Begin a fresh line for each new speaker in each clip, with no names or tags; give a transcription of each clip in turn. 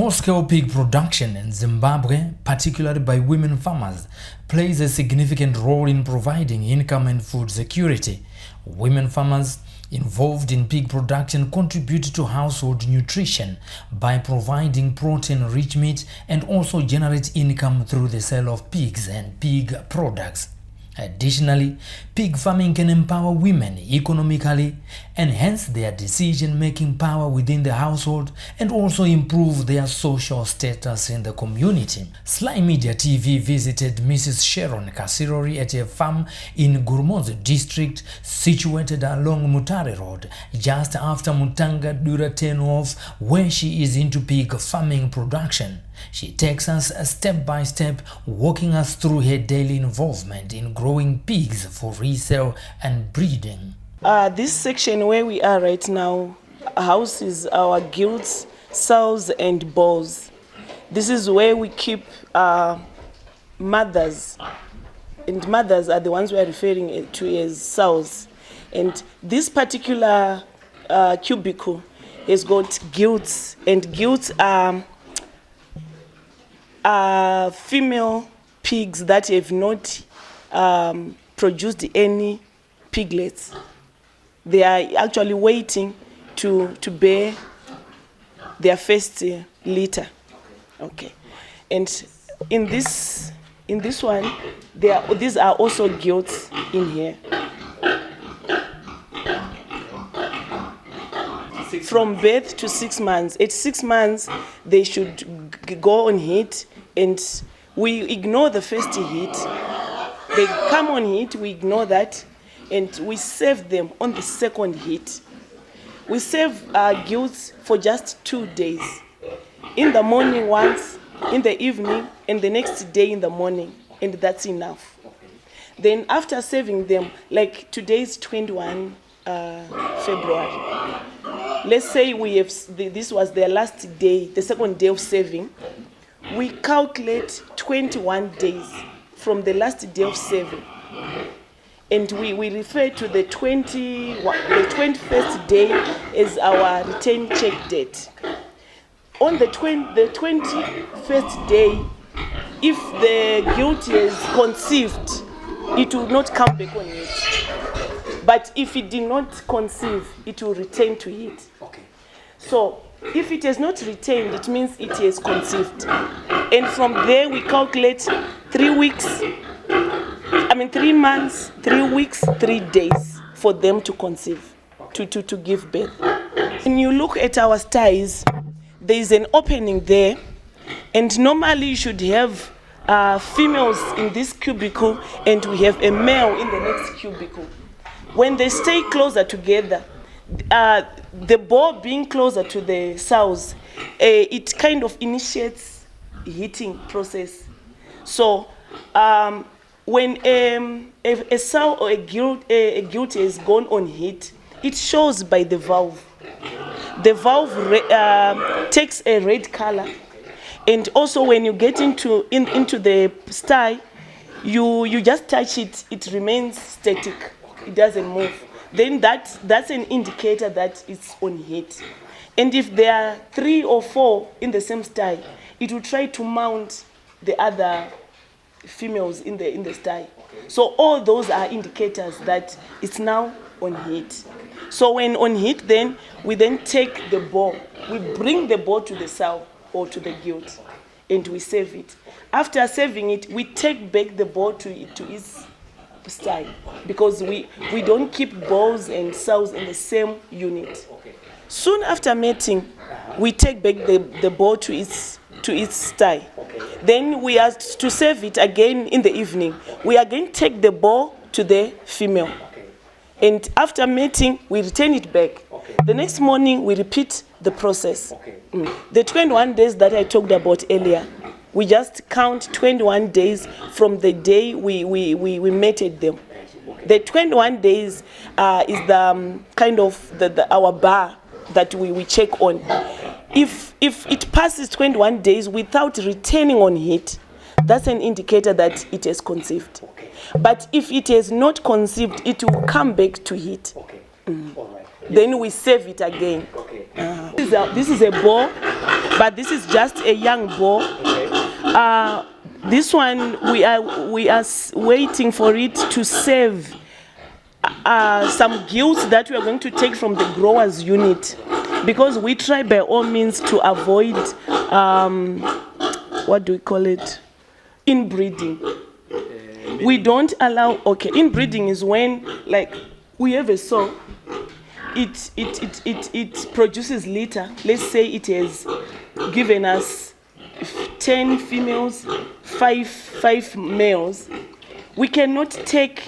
Small-scale pig production in Zimbabwe, particularly by women farmers, plays a significant role in providing income and food security. Women farmers involved in pig production contribute to household nutrition by providing protein-rich meat and also generate income through the sale of pigs and pig products. Additionally, pig farming can empower women economically, enhance their decision-making power within the household, and also improve their social status in the community. Sly Media TV visited Mrs. Sharon Kasirori at a farm in Gurmozo district situated along Mutare Road, just after Mutanga Dura turn-off, where she is into pig farming production. She takes us step by step, walking us through her daily involvement in growing pigs for resale and breeding.
This section where we are right now houses our gilts, sows and bulls. This is where we keep mothers, and mothers are the ones we are referring to as sows. And this particular cubicle has got gilts, and gilts are female pigs that have not produced any piglets. They are actually waiting to bear their first litter. Okay, and in this one, these are also gilts in here. From birth to 6 months. At 6 months, they should go on heat, and we ignore the first heat. They come on heat, we ignore that, and we save them on the second heat. We save our gilts for just 2 days. In the morning once, in the evening, and the next day in the morning, and that's enough. Then after saving them, like today's 21 February, let's say we have, this was their last day, the second day of saving. We calculate 21 days from the last day of saving. And we refer to the 21st day as our return check date. On the 21st day, if the gilt is conceived, it will not come back on it. But if it did not conceive, it will return to it. Okay. So if it has not retained, it means it has conceived. And from there we calculate 3 months, 3 weeks, 3 days for them to conceive, to give birth. When you look at our sties, there is an opening there, and normally you should have females in this cubicle, and we have a male in the next cubicle. When they stay closer together, the ball being closer to the sows, it kind of initiates heating process. So when a sow or a gilt has gone on heat, it shows by the valve. The valve takes a red color, and also when you get into the sty, you just touch it, it remains static. It doesn't move. Then that's an indicator that it's on heat. And if there are 3 or 4 in the same sty, it will try to mount the other females in the sty. So all those are indicators that it's now on heat. So when on heat, then we then take the ball. We bring the ball to the sow or to the gilt, and we save it. After saving it, we take back the ball to its style, because we don't keep bulls and sows in the same unit. Soon after mating, we take back the ball to its style. Then we are to save it again in the evening. We again take the ball to the female, and after mating, we return it back. The next morning, we repeat the process. The 21 days that I talked about earlier, we just count 21 days from the day we mated them. The 21 days is the kind of our bar that we check on. If it passes 21 days without returning on heat, that's an indicator that it has conceived. But if it has not conceived, it will come back to heat.
All right.
then we save it again.
Okay.
This is a boar, but this is just a young boar.
Okay.
This one we are waiting for it to save some guilt that we are going to take from the growers unit, because we try by all means to avoid what do we call it? Inbreeding. We don't allow. Okay, inbreeding is when, like, we have a sow. It produces litter. Let's say it has given us 10 females, 5 males. We cannot take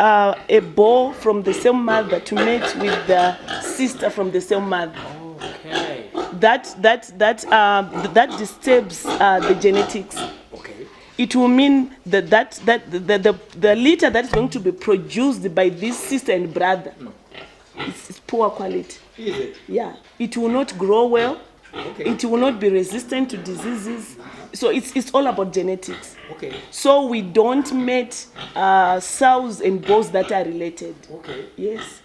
a boar from the same mother to mate with the sister from the same mother.
Okay.
That disturbs the genetics.
Okay.
It will mean that the litter that is going to be produced by this sister and brother, it's poor quality.
Is it?
Yeah, it will not grow well.
Okay.
It will not be resistant to diseases. So it's all about genetics.
Okay.
So we don't mate sows and bulls that are related.
Okay.
Yes.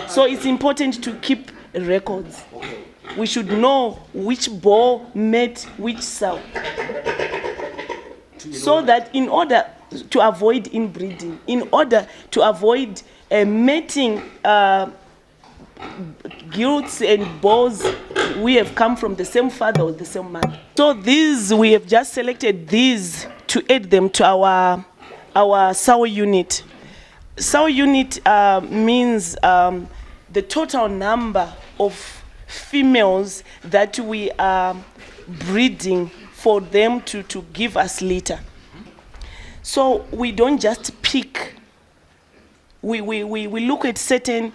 So it's important to keep records.
Okay.
We should know which bull mate which sow. So that in order to avoid inbreeding, in order to avoid mating gilts and bulls, we have come from the same father or the same mother. So these, we have just selected these to add them to our sow unit. Sow unit means the total number of females that we are breeding for them to give us litter. So we don't just pick. We look at certain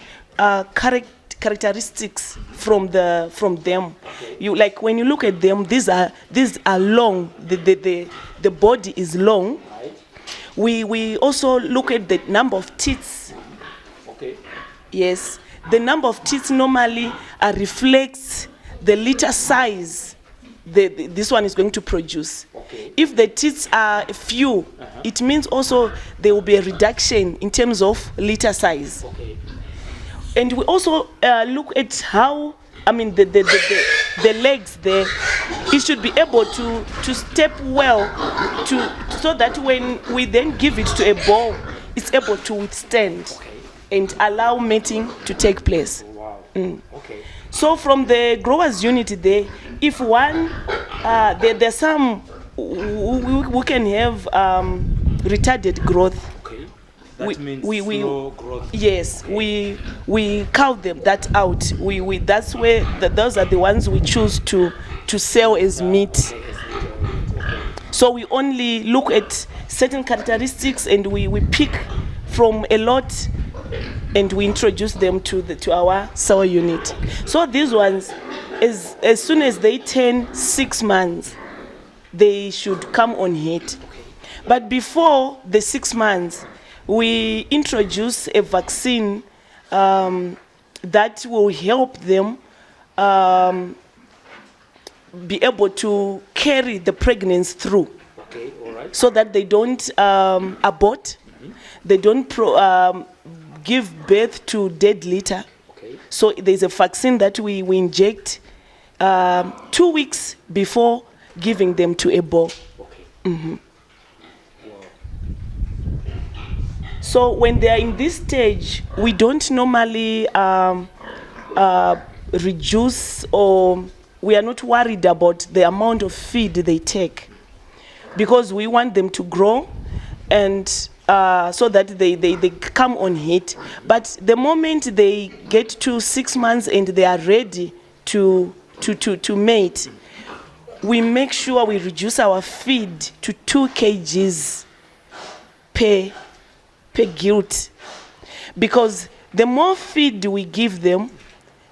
characteristics from them. You, like, when you look at them, these are long. The body is long. We also look at the number of teats.
Okay.
Yes, the number of teats normally reflects the litter size this one is going to produce.
Okay.
If the teats are few, it means also there will be a reduction in terms of litter size.
Okay.
And we also look at how, I mean, the legs there, it should be able to step well, so that when we then give it to a bull, it's able to withstand and allow mating to take place.
Wow. Okay.
So from the growers unit there, if one, there's some who can have retarded growth.
Okay. That means slow growth.
Yes, we count them that out. That's where those are the ones we choose to sell as meat. So we only look at certain characteristics and we pick from a lot and we introduce them to our sow unit. So these ones, as soon as they turn 6 months, they should come on heat. But before the 6 months, we introduce a vaccine that will help them be able to carry the pregnancy through.
Okay, all right.
So that they don't abort, they don't give birth to dead litter.
Okay.
So there's a vaccine that we inject 2 weeks before giving them to a bull.
Okay.
Mm-hmm.
Wow.
So when they are in this stage, we don't normally reduce, or we are not worried about the amount of feed they take, because we want them to grow and so that they come on heat. But the moment they get to 6 months and they are ready to mate, we make sure we reduce our feed to 2 kgs per gilt, because the more feed we give them,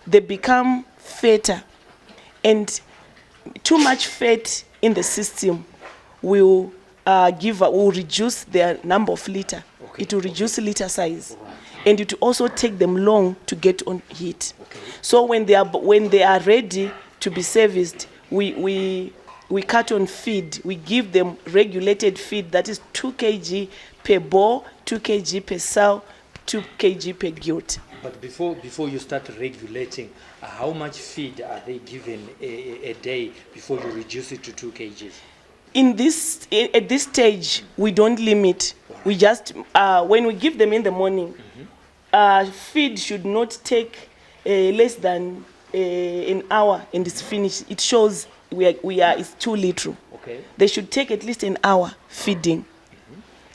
they become fatter, and too much fat in the system will reduce their number of litter.
Okay.
It will reduce litter size, and it will also take them long to get on heat. Okay. So when they are ready to be serviced, we cut on feed. We give them regulated feed, that is 2 kg per bull, 2 kg per sow, 2 kg per gilt.
But before you start regulating, how much feed are they given a day before you reduce it to 2 kgs?
At this stage, we don't limit. We just, when we give them in the morning, feed should not take less than an hour and it's finished. It shows it's too little.
Okay.
They should take at least an hour feeding.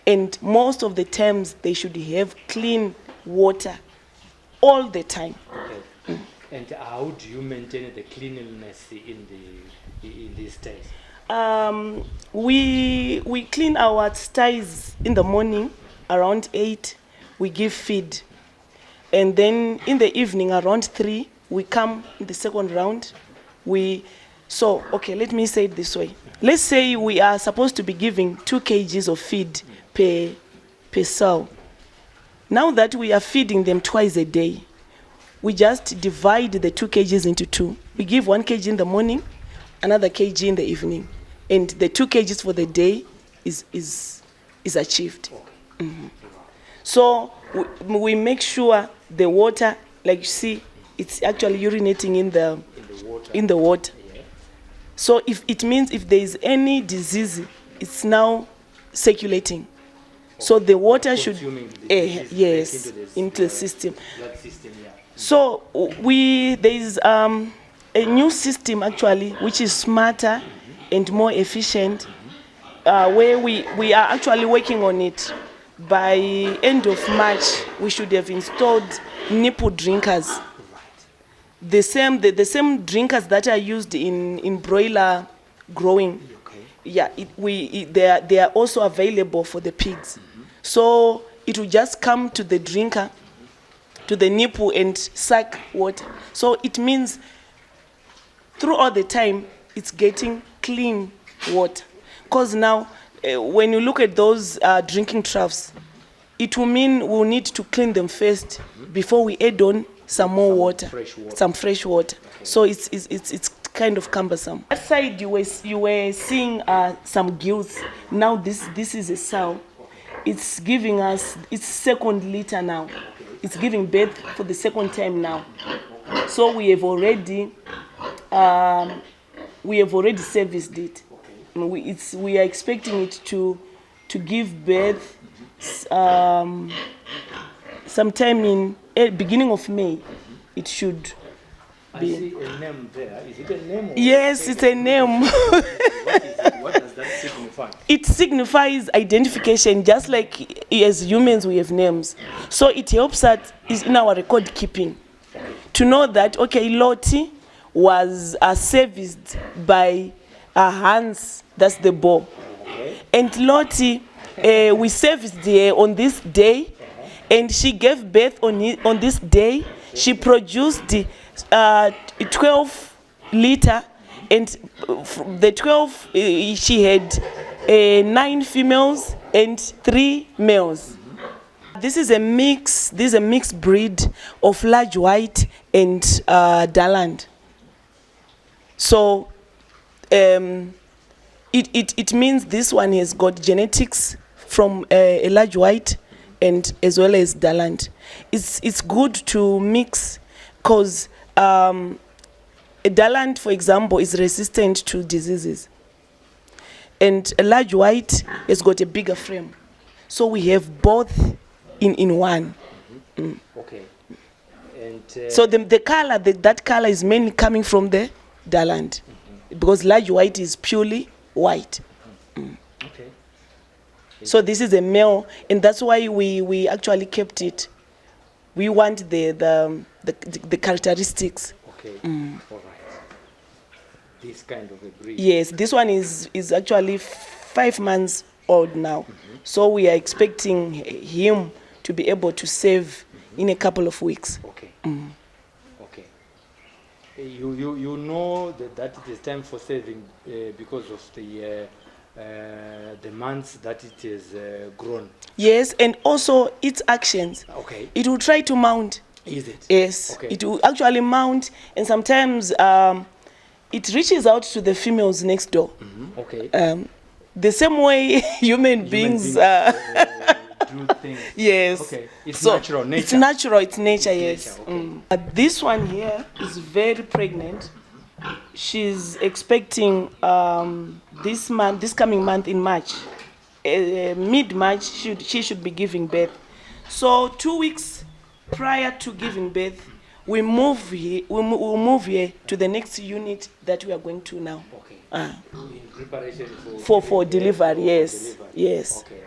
And most of the times, they should have clean water all the time.
Okay. And how do you maintain the cleanliness in these days?
We clean our sties in the morning around 8. We give feed, and then in the evening around 3 we come in the second round. Let me say it this way. Let's say we are supposed to be giving 2 kgs of feed per sow. Now that we are feeding them twice a day, we just divide the 2 kgs into 2. We give 1 kg in the morning, another kg in the evening, and the 2 kgs for the day is achieved. So we make sure the water, like you see, it's actually urinating in the water.
Yeah.
So if there is any disease, it's now circulating. So the water should into the system.
Blood system, yeah.
So there is a new system actually, which is smarter and more efficient, where we are actually working on it. By end of March, we should have installed nipple drinkers. The same drinkers that are used in broiler growing.
Okay.
Yeah, they are also available for the pigs. So it will just come to the drinker, to the nipple, and suck water. So it means throughout the time it's getting clean water. Because now when you look at those drinking troughs, it will mean we'll need to clean them first before we add on some more water, some fresh water. Okay. So it's kind of cumbersome. That side you were seeing some gills. Now this is a sow. It's giving us its second litter now. It's giving birth for the second time now. So we have already serviced it. We are expecting it to give birth sometime in beginning of May. It should be.
I see a name there. Is it a name?
Yes, it's a name.
What does that signify?
It signifies identification, just like as humans we have names. So it helps us in our record keeping to know that, okay, Lottie was serviced by Hans, that's the boar.
Okay.
And Lottie, we serviced her on this day, and she gave birth on this day. She produced 12 liter, and the 12 she had 9 females and 3 males. This is a mixed breed of large white and Daland. So it means this one has got genetics from a large white and as well as Daland. It's good to mix because a Daland, for example, is resistant to diseases, and a large white has got a bigger frame. So we have both in one.
Okay. And
so the color, that color is mainly coming from the Daland, because large white is purely white.
Okay.
So this is a male, and that's why we actually kept it. We want the characteristics.
Okay. All right. This kind of a breed.
Yes, this one is actually 5 months old now. So we are expecting him to be able to save in a couple of weeks.
Okay. Okay. You know that it is time for saving because of the months that it has grown.
Yes, and also its actions.
Okay.
It will try to mount.
Is it?
Yes.
Okay.
It will actually mount, and sometimes it reaches out to the females next door.
Okay.
The same way human beings
do. do things.
Yes.
Okay. It's
So
natural, nature.
It's natural, it's nature, yes.
nature, okay.
This one here is very pregnant. She's expecting this coming month in March, mid-March, she should be giving birth. So 2 weeks prior to giving birth, we'll move here to the next unit that we are going to now.
Okay.
In
preparation
for delivery, yes.
Delivery.
Yes.
Okay.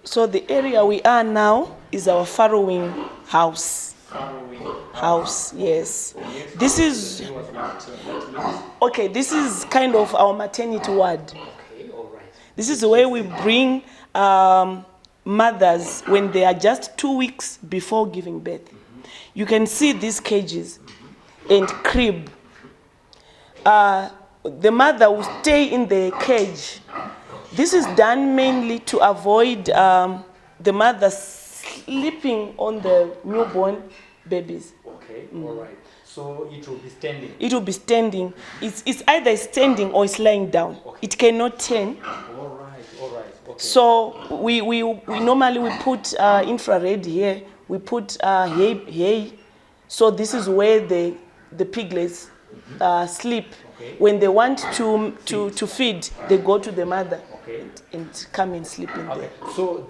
So the area we are now is our farrowing house. House, yes. This is okay. This is kind of our maternity ward.
Okay, all right.
This is where we bring mothers when they are just 2 weeks before giving birth. You can see these cages and crib. The mother will stay in the cage. This is done mainly to avoid the mother sleeping on the newborn babies.
Okay, all right. So it will be standing.
It will be standing. It's either standing or it's lying down.
Okay.
It cannot turn.
All right, all right. Okay.
So we normally put infrared here. We put hay. So this is where the piglets sleep.
Okay.
When they want to feed, they go to the mother.
Okay.
And come and sleep in
Okay.
there.
So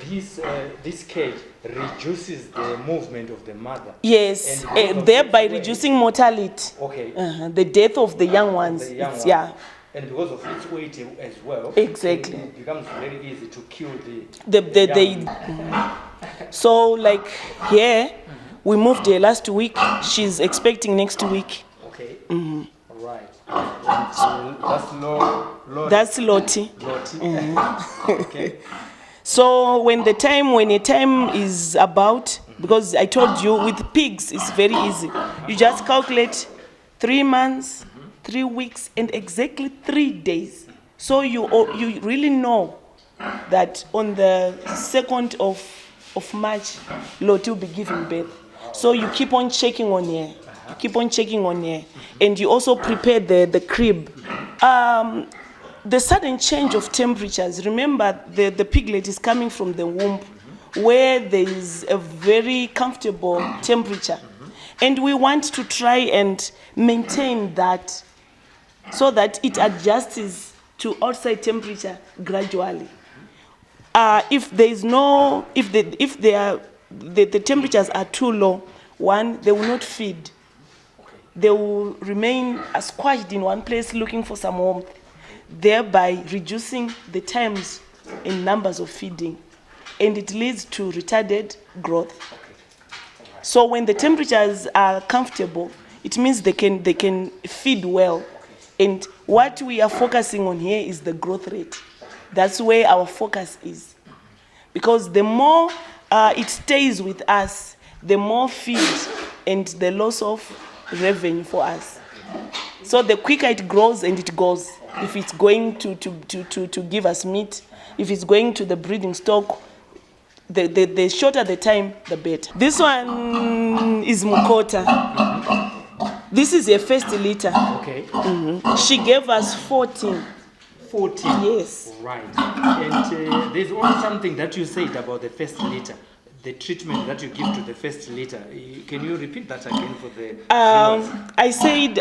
this cage reduces the movement of the mother.
Yes,
And
thereby
its weight-
reducing mortality.
Okay.
The death of the young ones.
The young
It's-
ones.
Yeah.
And because of its weight as well,
Exactly.
it becomes very easy to kill the young.
So like here, we moved here last week. She's expecting next week.
Okay. All right. And so that's
That's Lottie.
Lottie. Okay.
So when a time is about, because I told you with pigs it's very easy. You just calculate 3 months, 3 weeks, and exactly 3 days. So you really know that on the 2nd of March, Lottie will be giving birth. So you keep on checking on here. You keep on checking on here. And you also prepare the crib. The sudden change of temperatures, remember the piglet is coming from the womb where there is a very comfortable temperature. And we want to try and maintain that so that it adjusts to outside temperature gradually. If the temperatures are too low, they will not feed. They will remain squashed in one place looking for some warmth, thereby reducing the times and numbers of feeding, and it leads to retarded growth. So when the temperatures are comfortable, it means they can feed well. And what we are focusing on here is the growth rate. That's where our focus is. Because the more it stays with us, the more feed and the loss of revenue for us. So the quicker it grows and it goes. If it's going to give us meat, if it's going to the breeding stock, the shorter the time, the better. This one is Mukota. This is a first litter.
Okay.
She gave us 14.
14.
Yes.
Right. And there's also something that you said about the first litter, the treatment that you give to the first litter. Can you repeat that again for the viewers?
I said,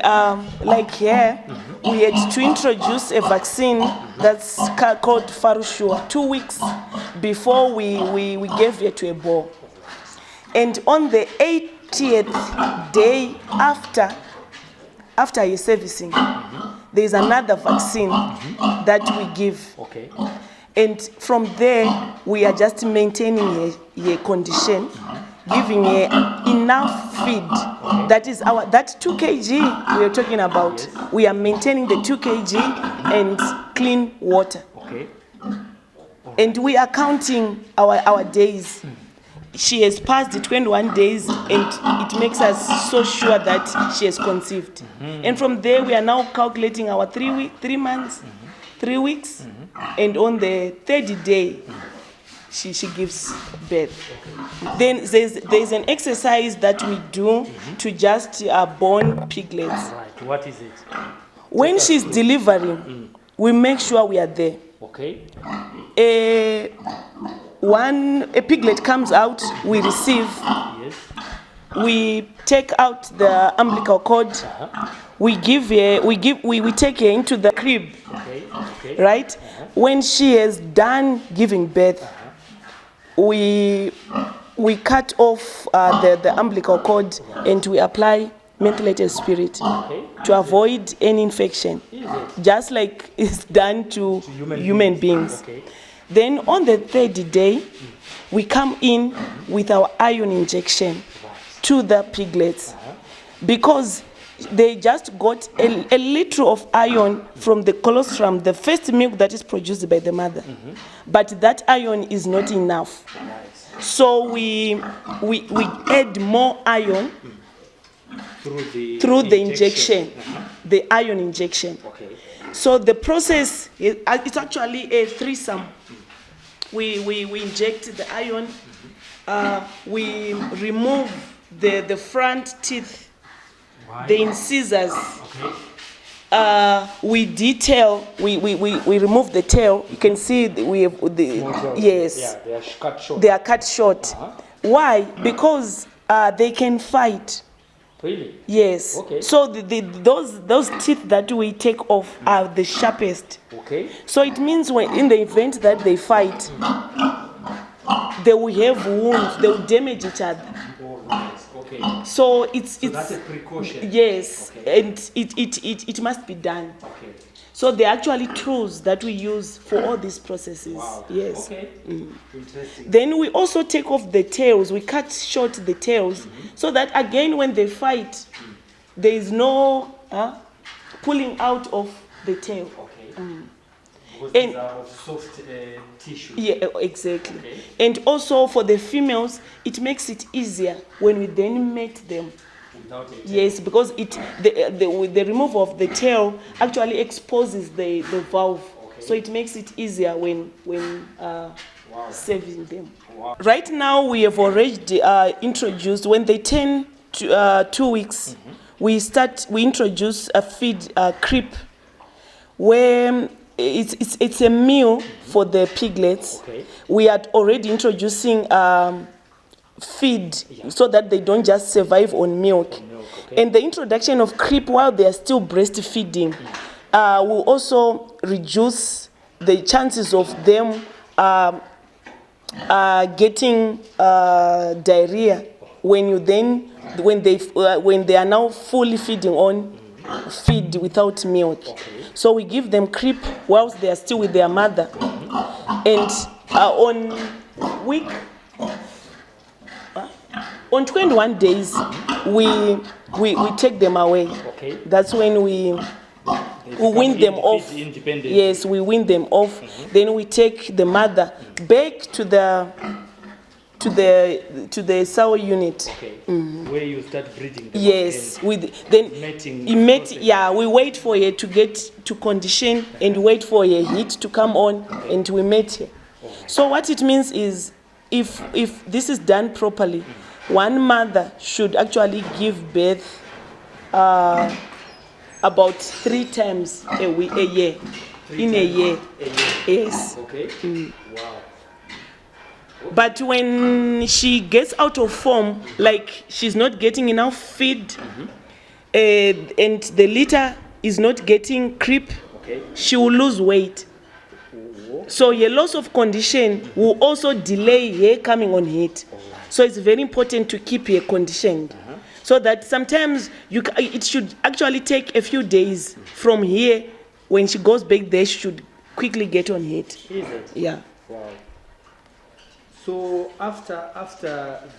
like here, we had to introduce a vaccine that's called Farushua 2 weeks before we gave her to a bull. And on the 80th day after your servicing, there is another vaccine that we give.
Okay.
And from there, we are just maintaining her condition, giving her enough feed. That is that 2 kg we are talking about.
Yes.
We are maintaining the 2 kg and clean water.
Okay.
And we are counting our days. She has passed the 21 days, and it makes us so sure that she has conceived. And from there, we are now calculating our 3 months, 3 weeks, and on the 30th day, she gives birth. Then there's an exercise that we do to just born piglets.
Right. What is it?
When she's delivering, we make sure we are there.
Okay.
a piglet comes out, we receive.
Yes.
We take out the umbilical cord. We take her into the crib.
Okay. Okay.
Right? When she has done giving birth, we cut off the umbilical cord and we apply methylated spirit to avoid any infection, just like it's done to human beings.
Okay.
Then on the third day, we come in with our iron injection to the piglets because they just got a liter of iron from the colostrum, the first milk that is produced by the mother. But that iron is not enough. So we add more iron through the injection, the iron injection.
Okay.
So the process, it's actually a threesome. We inject the iron, we remove the front teeth, the incisors. We detail, we remove the tail. You can see we have yes.
Yeah, they are cut short.
They are cut short. Why? Because they can fight.
Really?
Yes.
Okay.
So those teeth that we take off are the sharpest.
Okay.
So it means when in the event that they fight, they will have wounds. They will damage each other.
All right. Okay.
So it's
that's a precaution.
Yes,
Okay.
and it must be done.
Okay.
So they're actually tools that we use for all these processes.
Wow.
Yes.
Okay. Interesting.
Then we also take off the tails. We cut short the tails so that again when they fight, there is no pulling out of the tail.
Okay. Because
And-
these are of soft tissue.
Yeah, exactly.
Okay.
And also for the females, it makes it easier when we then mate them.
Without a tail.
Yes, because the removal of the tail actually exposes the valve, so it makes it easier when saving them.
Wow.
Right now we have already introduced when they turn to 2 weeks, we introduce a feed crib where it's a meal for the piglets.
Okay.
We are already introducing feed so that they don't just survive on milk.
Okay.
And the introduction of crib while they are still breastfeeding will also reduce the chances of them getting diarrhea when they are now fully feeding on feed without milk. So we give them crib whilst they are still with their mother. And on 21 days, we take them away.
Okay.
That's when we wean them off.
Independent.
Yes, we wean them off. Then we take the mother back to the sour unit.
Okay. Where you start breeding them.
Yes,
again.
we wait for her to get to condition and wait for her heat to come on, and we mate her. So what it means is, if this is done properly, one mother should actually give birth about 3 times a year. In a year. Yes.
Okay. Wow.
But when she gets out of form, like she's not getting enough feed, and the litter is not getting crib, she will lose weight. So a loss of condition will also delay her coming on heat. So it's very important to keep her conditioned. So that sometimes it should actually take a few days from here. When she goes back there, she should quickly get on heat.
Is it?
Yeah.
Wow. So after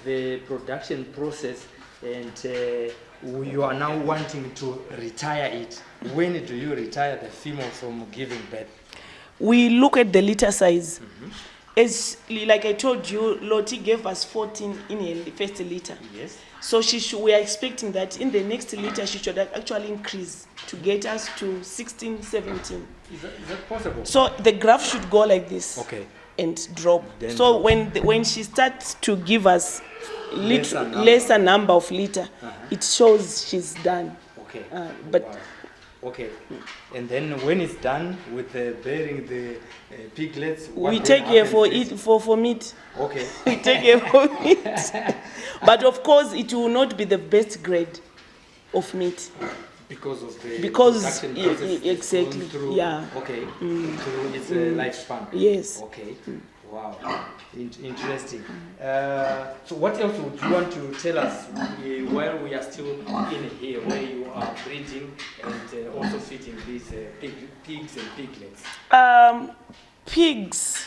the production process, and you are now wanting to retire it, when do you retire the female from giving birth?
We look at the litter size. As like I told you, Lottie gave us 14 in her first litter.
Yes.
So we are expecting that in the next litter she should actually increase to get us to 16, 17.
Is that possible?
So the graph should go like this.
Okay.
And drop.
Then
so
drop.
when she starts to give us
Lesser
lesser number of litter, it shows she's done.
Okay.
But
Wow. Okay. And then when it's done with bearing the piglets, what
We
then
take care for
happens
it for meat.
Okay.
We take care for meat. But of course, it will not be the best grade of meat.
Because of the
Because
production process it's
exactly,
gone through,
yeah.
Okay, through its lifespan.
Yes.
Okay, wow, interesting. So what else would you want to tell us while we are still in here, where you are breeding and also feeding these pigs and piglets?
Pigs,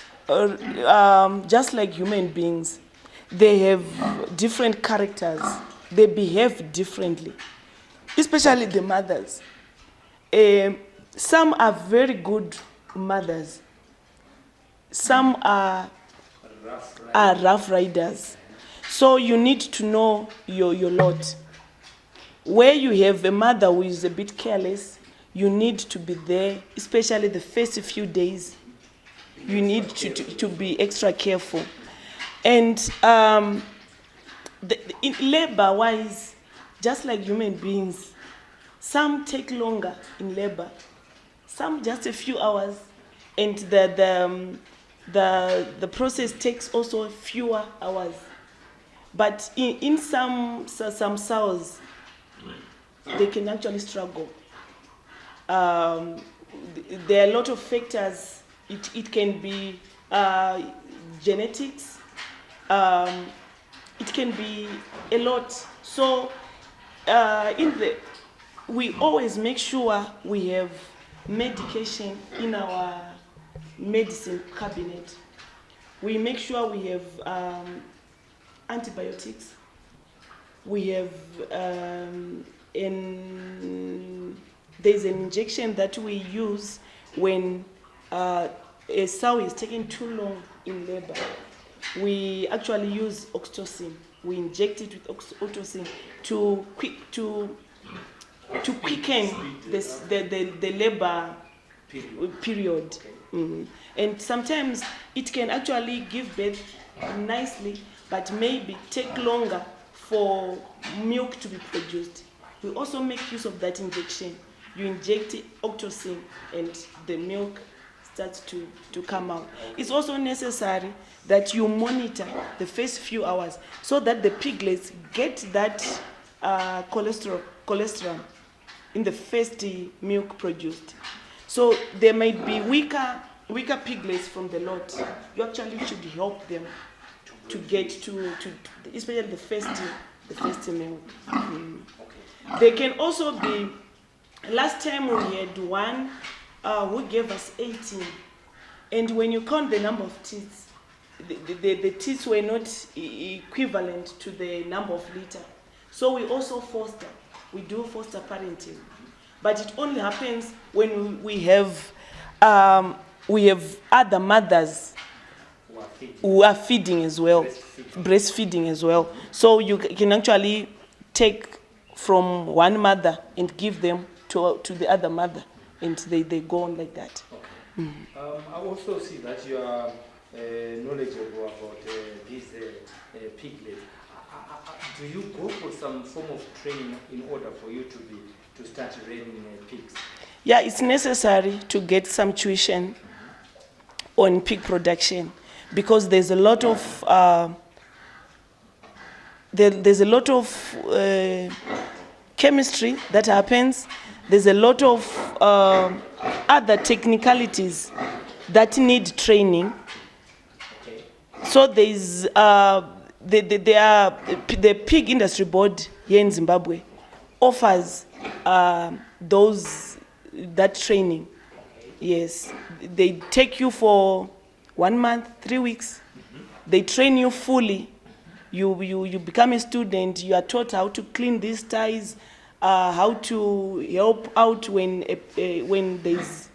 just like human beings, they have different characters. They behave differently, especially the mothers. Some are very good mothers. Some are rough riders. So you need to know your lot. Where you have a mother who is a bit careless, you need to be there, especially the first few days. You need to be extra careful. And in labor-wise, just like human beings, some take longer in labor, some just a few hours, and the process takes also fewer hours. But in some sows, they can actually struggle. There are a lot of factors. It can be genetics. It can be a lot. So we always make sure we have medication in our medicine cabinet. We make sure we have antibiotics. We have there's an injection that we use when a sow is taking too long in labor. We actually use oxytocin. We inject it with oxytocin to quicken the labor period. And sometimes it can actually give birth nicely, but maybe take longer for milk to be produced. We also make use of that injection. You inject oxytocin and the milk starts to come out. It's also necessary that you monitor the first few hours so that the piglets get that cholesterol in the first milk produced. So there might be weaker piglets from the lot. You actually should help them to get to especially the first milk. They can also be. Last time we had one who gave us 18, and when you count the number of teats, the teats were not equivalent to the number of litter. So we also foster. We do foster parenting, but it only happens when we have other mothers who are feeding as well, breastfeeding as well. So you can actually take from one mother and give them to the other mother, and they go on like that.
Okay. I also see that you are knowledgeable about these piglets. Do you go for some form of training in order for you to start rearing pigs?
Yeah, it's necessary to get some tuition on pig production because there's a lot of chemistry that happens. There's a lot of other technicalities that need training.
Okay.
So there's the Pig Industry Board here in Zimbabwe offers that training. Yes, they take you for 1 month, 3 weeks. They train you fully. You become a student. You are taught how to clean these ties, how to help out when there's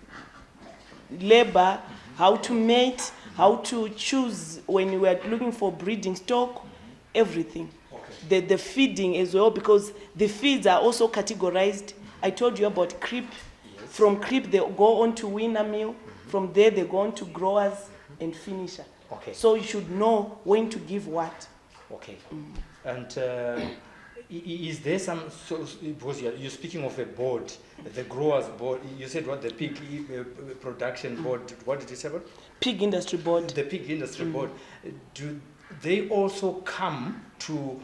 labor, how to mate, how to choose when we are looking for breeding stock, everything. Okay. The feeding as well, because the feeds are also categorized. I told you about creep. Yes. From creep, they go on to winner meal. From there, they go on to growers and finisher.
Okay.
So you should know when to give what.
Okay. And Is there some, because you're speaking of a board, the growers board, you said what, the pig production board, what did you say about?
Pig industry board.
The pig industry board. Do they also come to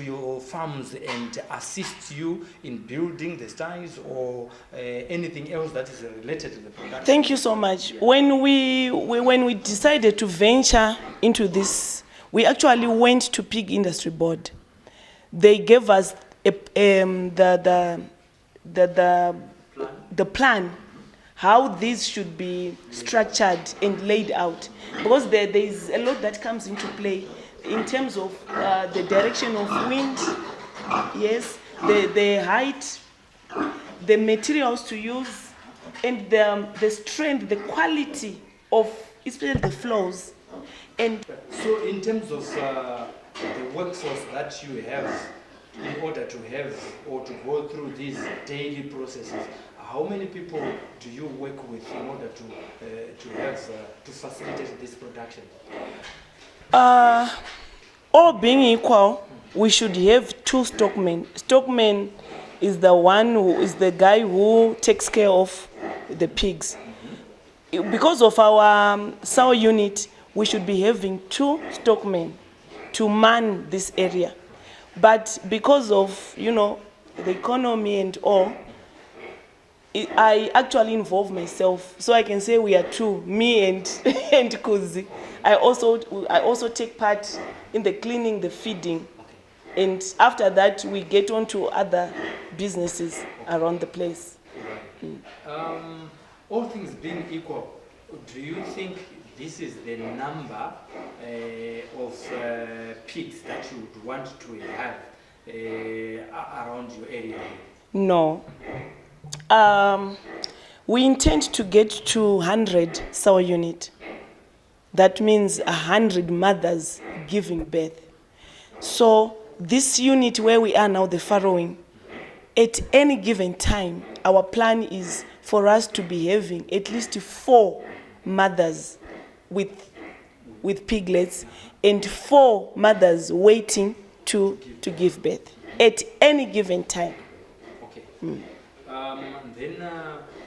your farms and assist you in building the styles or anything else that is related to the production?
Thank you so much. When we decided to venture into this, we actually went to Pig Industry Board. They gave us the plan, how this should be structured and laid out, because there is a lot that comes into play in terms of the direction of wind, yes, the height, the materials to use, and the strength, the quality of especially the flows. And
so in terms of the workforce that you have in order to have or to go through these daily processes, how many people do you work with in order to have to facilitate this production?
All being equal, we should have 2 stockmen. Stockman is the one who is the guy who takes care of the pigs. Because of our sow unit, we should be having 2 stockmen to man this area. But because of, the economy and all, I actually involve myself. So I can say we are 2, me and Kuzi. I also take part in the cleaning, the feeding. And after that, we get on to other businesses around the place.
All things being equal, do you think this is the number of pigs that you would want to have around your area?
No. We intend to get to 100 sow unit. That means 100 mothers giving birth. So this unit where we are now, the farrowing, at any given time, our plan is for us to be having at least 4 mothers with piglets and 4 mothers waiting to give birth at any given time.
Okay. Then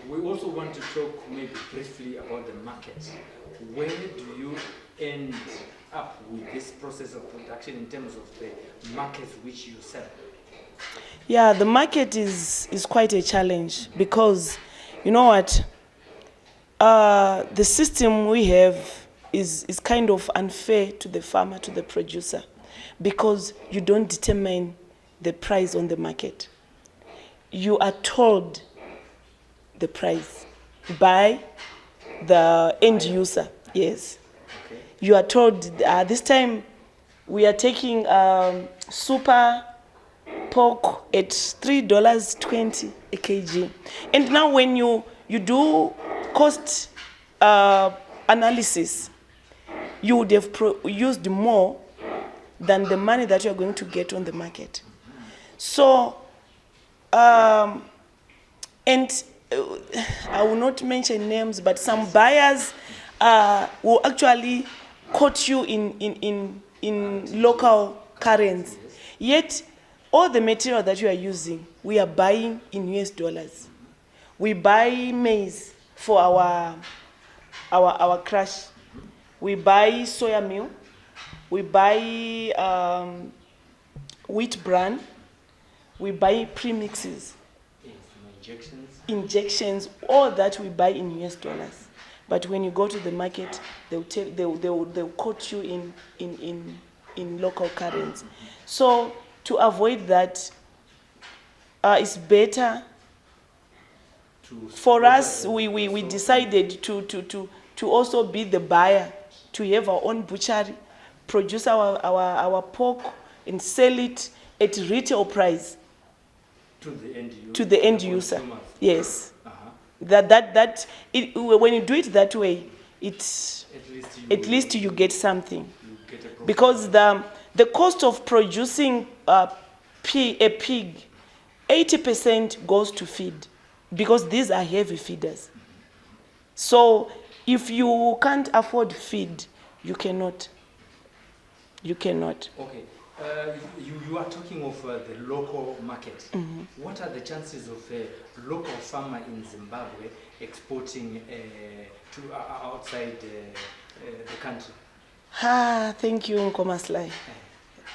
we also want to talk maybe briefly about the market. Where do you end up with this process of production in terms of the markets which you sell?
Yeah, the market is quite a challenge because, you know what, the system we have is kind of unfair to the farmer, to the producer, because you don't determine the price on the market. You are told the price by the end user, yes.
Okay.
You are told this time we are taking super pork at $3.20 a kg. And now when you do cost analysis, you would have used more than the money that you are going to get on the market. So, and I will not mention names, but some buyers will actually quote you in local currency. Yet, all the material that you are using, we are buying in US dollars. We buy maize for our crush. We buy soya meal. We buy wheat bran. We buy premixes. Injections, all that we buy in US dollars. But when you go to the market, they'll quote you in local currency. So to avoid that, it's better for us. We decided to also be the buyer, to have our own butchery, produce our pork and sell it at retail price to the end user. Yes. When you do it that way, it's at least you get something. Because the cost of producing a pig, 80% goes to feed, because these are heavy feeders. So if you can't afford feed, you cannot.
Okay. You are talking of the local market. What are the chances of a local farmer in Zimbabwe exporting to outside the country?
Thank you, Nkomaslai.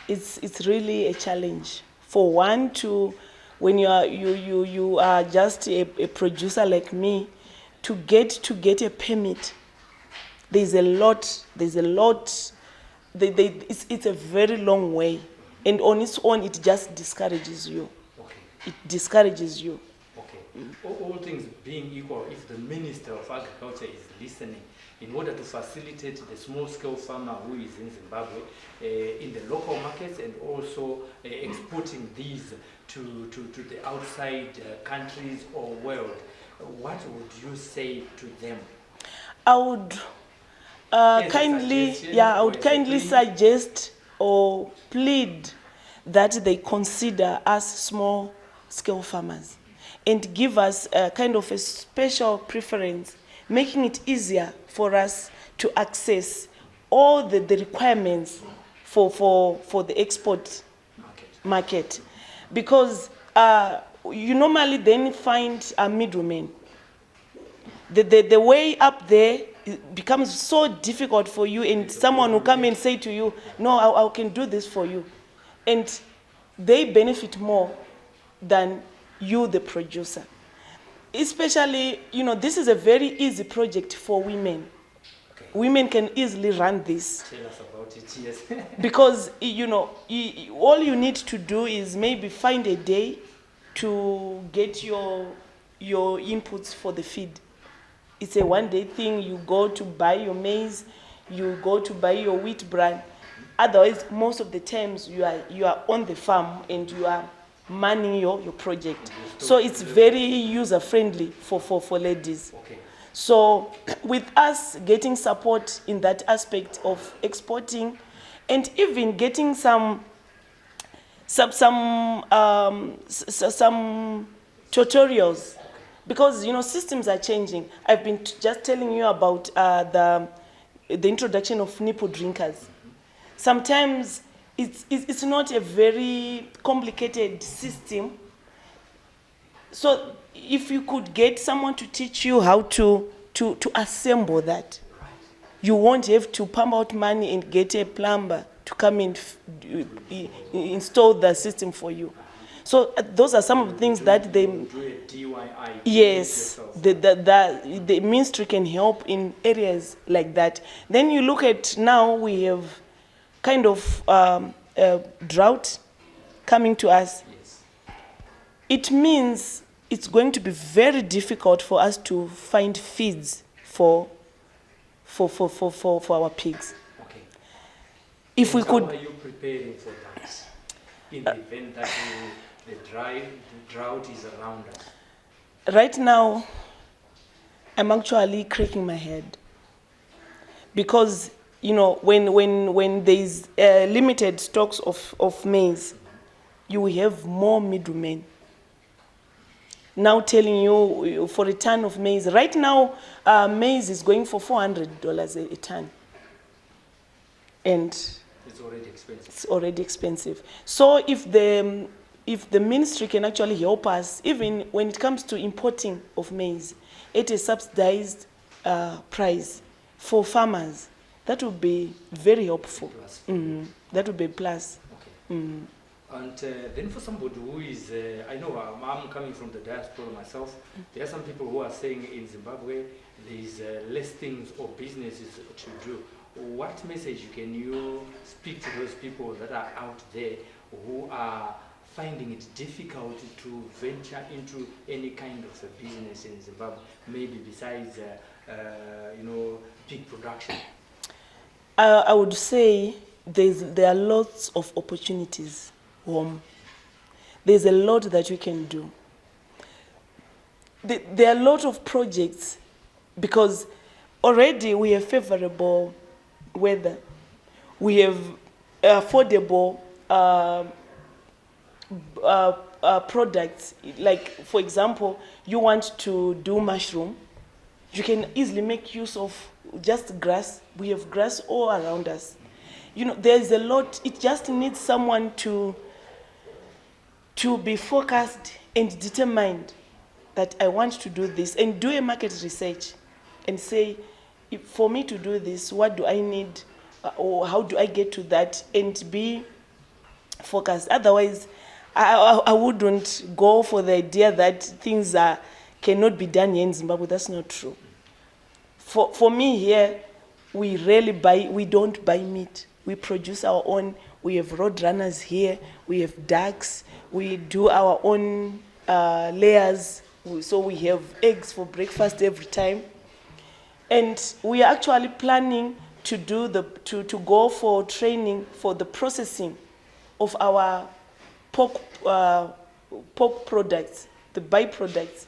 It's really a challenge. For one, when you are just a producer like me, to get a permit, it's a very long way, and on its own it just discourages you.
Okay.
It discourages you.
Okay. All things being equal, if the Minister of Agriculture is listening, in order to facilitate the small-scale farmer who is in Zimbabwe in the local markets and also exporting these to the outside countries or world, what would you say to them?
I would kindly suggest or plead that they consider us small-scale farmers and give us a kind of a special preference, making it easier for us to access all the requirements for the export market. Because you normally then find a middleman. The way up there it becomes so difficult for you, and someone will come and say to you, no, I can do this for you. And they benefit more than you, the producer. Especially, this is a very easy project for women. Okay. Women can easily run this.
Tell us about it, yes.
Because, all you need to do is maybe find a day to get your inputs for the feed. It's a one-day thing. You go to buy your maize, you go to buy your wheat bran. Otherwise, most of the times you are on the farm and you are manning your project. So it's very user-friendly for ladies.
Okay.
So with us getting support in that aspect of exporting, and even getting some tutorials, because systems are changing. I've been just telling you about the introduction of nipple drinkers. Sometimes it's not a very complicated system. So if you could get someone to teach you how to assemble that, you won't have to pump out money and get a plumber to come and install the system for you. So those are some of the things that they do a DIY. Yes, the ministry can help in areas like that. Then you look at now we have kind of drought coming to us.
Yes.
It means it's going to be very difficult for us to find feeds for our pigs.
Okay.
If we could.
How are you preparing for that in the event that the drought is around us?
Right now, I'm actually cracking my head, because when there's limited stocks of maize, you will have more middlemen. Now telling you for a ton of maize, right now maize is going for $400 a ton, and
it's already expensive.
It's already expensive. So if the ministry can actually help us, even when it comes to importing of maize, at a subsidized price for farmers, that would be very helpful. That would be a plus.
Okay. And then for somebody who is, I know I'm coming from the diaspora myself, there are some people who are saying in Zimbabwe there's less things or businesses to do. What message can you speak to those people that are out there who are finding it difficult to venture into any kind of a business in Zimbabwe, maybe besides, pig production?
I would say there are lots of opportunities. There's a lot that you can do. There are a lot of projects, because already we have favorable weather. We have affordable products. Like, for example, you want to do mushroom, you can easily make use of just grass. We have grass all around us. there's a lot. It just needs someone to be focused and determined that I want to do this, and do a market research and say, for me to do this, what do I need, or how do I get to that, and be focused. Otherwise, I wouldn't go for the idea that things cannot be done here in Zimbabwe. That's not true. For me here, we don't buy meat. We produce our own. We have road runners here. We have ducks. We do our own layers. So we have eggs for breakfast every time. And we are actually planning to to go for training for the processing of our pork products, the byproducts,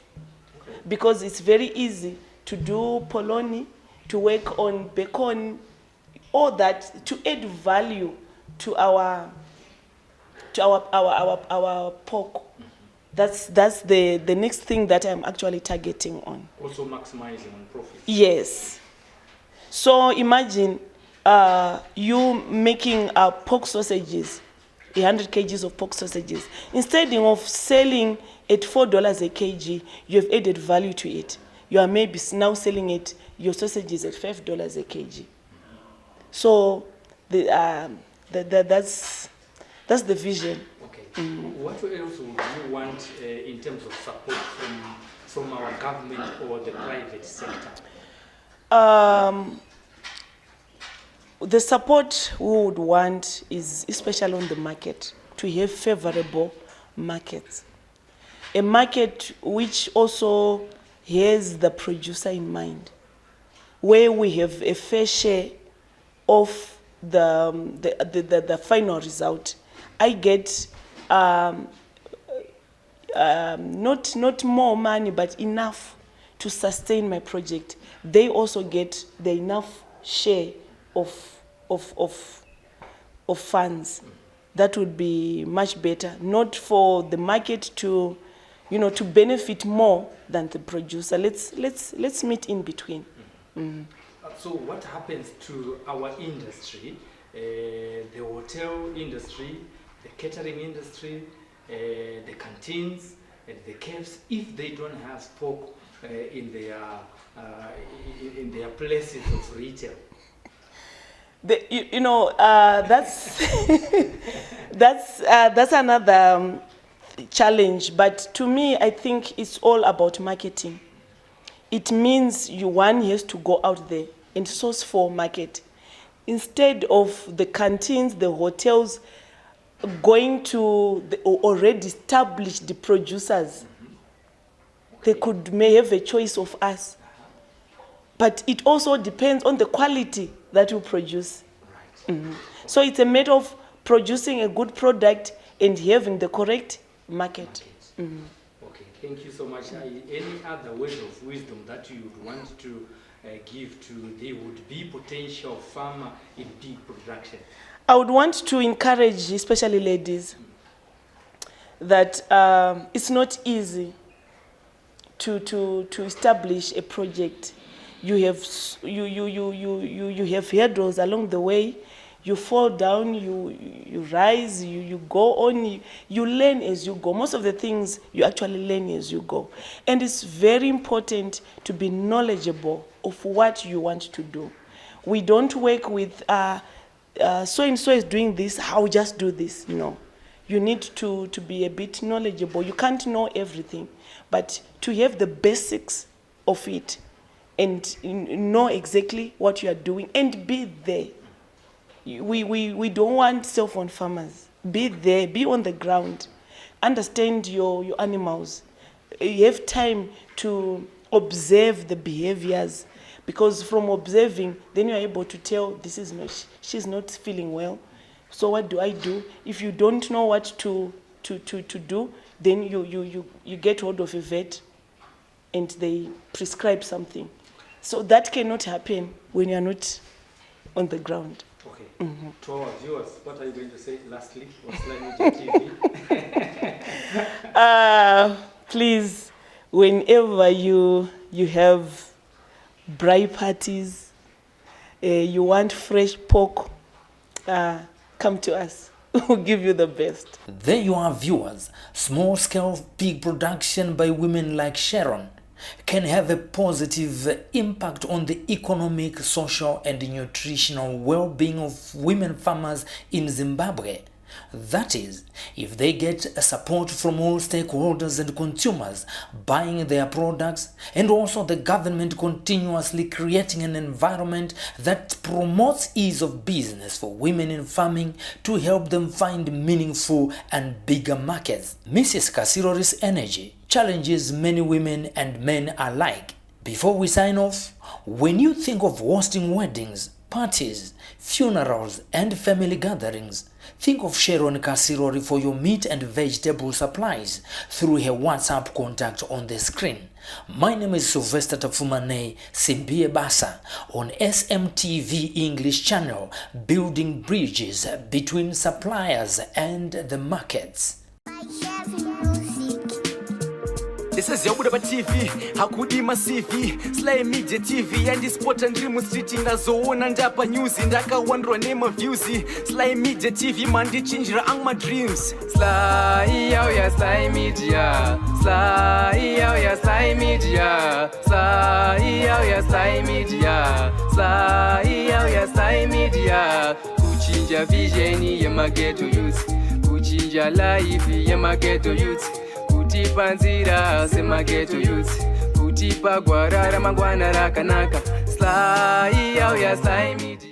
because it's very easy to do polony, to work on bacon, all that, to add value to our pork. That's the next thing that I'm actually targeting on.
Also maximizing on profit.
Yes. So imagine you making pork sausages, 100 kgs of pork sausages. Instead of selling at $4 a kg, you have added value to it. You are maybe now selling your sausages at $5 a kg. So that's the vision.
Okay. What else would you want in terms of support from our government or the private sector?
The support we would want is especially on the market, to have favorable markets. A market which also has the producer in mind, where we have a fair share of the final result. I get not more money, but enough to sustain my project. They also get the enough share of funds. That would be much better. Not for the market to benefit more than the producer. Let's meet in between.
So what happens to our industry, the hotel industry, the catering industry, the canteens, and the cafes, if they don't have pork in their places of retail?
That's that's another challenge. But to me, I think it's all about marketing. It means one has to go out there and source for market. Instead of the canteens, the hotels going to the already established producers, they may have a choice of us. But it also depends on the quality that you produce. So it's a matter of producing a good product and having the correct market.
Okay, thank you so much. Any other words of wisdom that you would want to give to the would-be potential farmer in pig production?
I would want to encourage, especially ladies, that it's not easy to establish a project. You have hurdles along the way. You fall down, you rise, you go on, you learn as you go. Most of the things you actually learn as you go. And it's very important to be knowledgeable of what you want to do. We don't work with so-and-so is doing this, I'll just do this. No. You need to be a bit knowledgeable. You can't know everything, but to have the basics of it and know exactly what you are doing and be there. We don't want cell phone farmers. Be there, be on the ground, understand your animals. You have time to observe the behaviors, because from observing, then you're able to tell she's not feeling well. So what do I do? If you don't know what to do, then you get hold of a vet and they prescribe something. So that cannot happen when you're not on the ground.
Okay. To our viewers, what are you going to say lastly? What's Media TV?
Please, whenever you have braai parties, you want fresh pork, come to us. We'll give you the best.
There you are, viewers. Small-scale pig production by women like Sharon can have a positive impact on the economic, social, and nutritional well-being of women farmers in Zimbabwe. That is, if they get support from all stakeholders and consumers buying their products, and also the government continuously creating an environment that promotes ease of business for women in farming to help them find meaningful and bigger markets. Mrs. Kasirori's energy challenges many women and men alike. Before we sign off, when you think of hosting weddings, parties, funerals, and family gatherings, think of Sharon Kasirori for your meat and vegetable supplies through her WhatsApp contact on the screen. My name is Sylvester Tafumane Simbie Basa on SMTV English channel, building bridges between suppliers and the markets.
This is Yabuda TV, Hakudima CV, Slay Media TV, and this sport and dream street in a zone and up a news in Daka wonder name of views. Slay Media TV, man, they change my dreams. Slay, oh yeah, Slay Media. Slay, oh yeah, Slay Media. Slay, oh yeah, Slay Media. Slay, oh yeah, Slay Media. Kuchinja vision, yama ghetto youth. Kuchinja life, yama ghetto youth. Kutipa nzira sema ghetto youth, kutipa gwara ramangwana rakanaka. Slay, oh yeah, Slay Media.